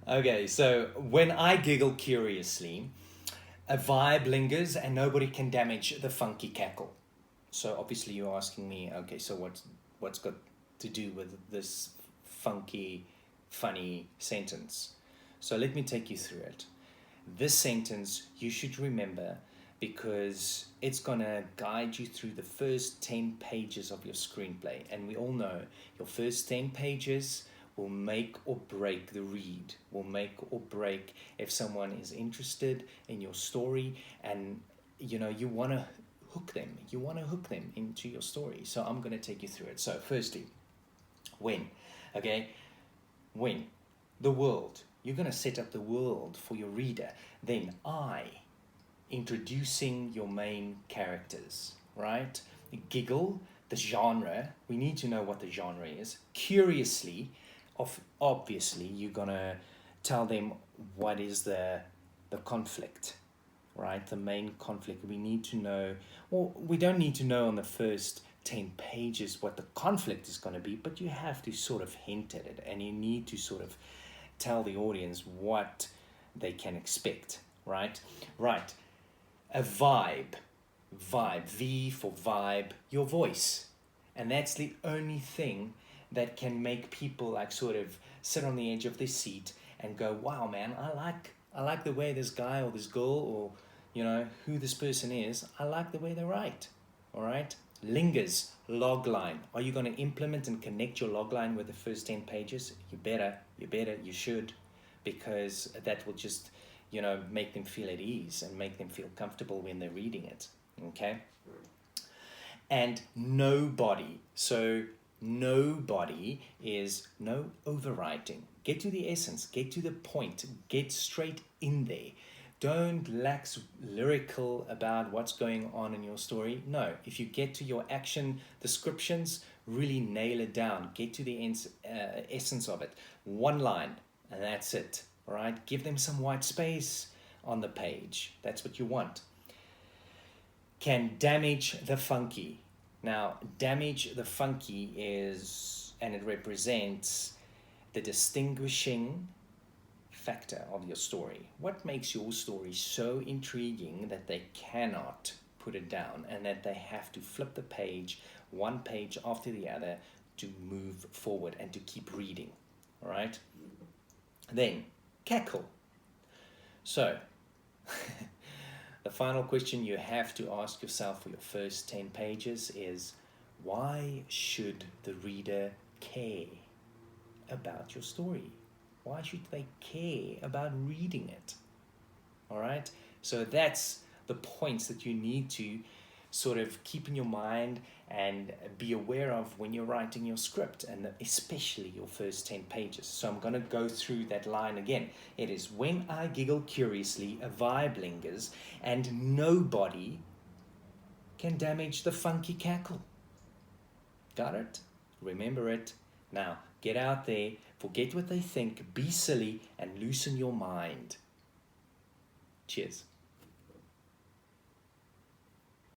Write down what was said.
Okay, so when I giggle curiously, a vibe lingers and nobody can damage the funky cackle. So obviously you're asking me, okay, so what's got to do with this funky, funny sentence? So let me take you through it. This sentence you should remember because it's gonna guide you through the first 10 pages of your screenplay. And we all know your first 10 pages will make or break the read, will make or break if someone is interested in your story and you want to hook them into your story. So I'm going to take you through it. So firstly, when, okay, when the world, you're going to set up the world for your reader. Then introducing your main characters, right? Giggle, the genre, we need to know what the genre is. Curiously, obviously, you're going to tell them what is the conflict, right? The main conflict. We need to know, well, we don't need to know on the first 10 pages what the conflict is going to be, but you have to sort of hint at it, and you need to sort of tell the audience what they can expect, right? Right. A vibe, V for vibe, your voice. And that's the only thing that can make people like sort of sit on the edge of their seat and go, wow, man, I like the way this guy or this girl or who this person is. I like the way they write. All right. Lingers, logline. Are you going to implement and connect your logline with the first 10 pages? You better, you should, because that will just make them feel at ease and make them feel comfortable when they're reading it. Okay. And nobody. So nobody is no overwriting. Get to the essence, get to the point, get straight in there. Don't lax lyrical about what's going on in your story. No, if you get to your action descriptions, really nail it down. Get to the essence of it. One line, and that's it. All right, give them some white space on the page. That's what you want. Can damage the funky. Now, damage the funky is, and it represents the distinguishing factor of your story. What makes your story so intriguing that they cannot put it down and that they have to flip the page, one page after the other, to move forward and to keep reading. All right? Then, cackle. So, the final question you have to ask yourself for your first 10 pages is, why should the reader care about your story? Why should they care about reading it? All right? So that's the points that you need to sort of keep in your mind and be aware of when you're writing your script, and especially your first 10 pages. So I'm going to go through that line again. It is, when I giggle curiously, a vibe lingers, and nobody can damage the funky cackle. Got it? Remember it. Now, get out there, forget what they think, be silly, and loosen your mind. Cheers.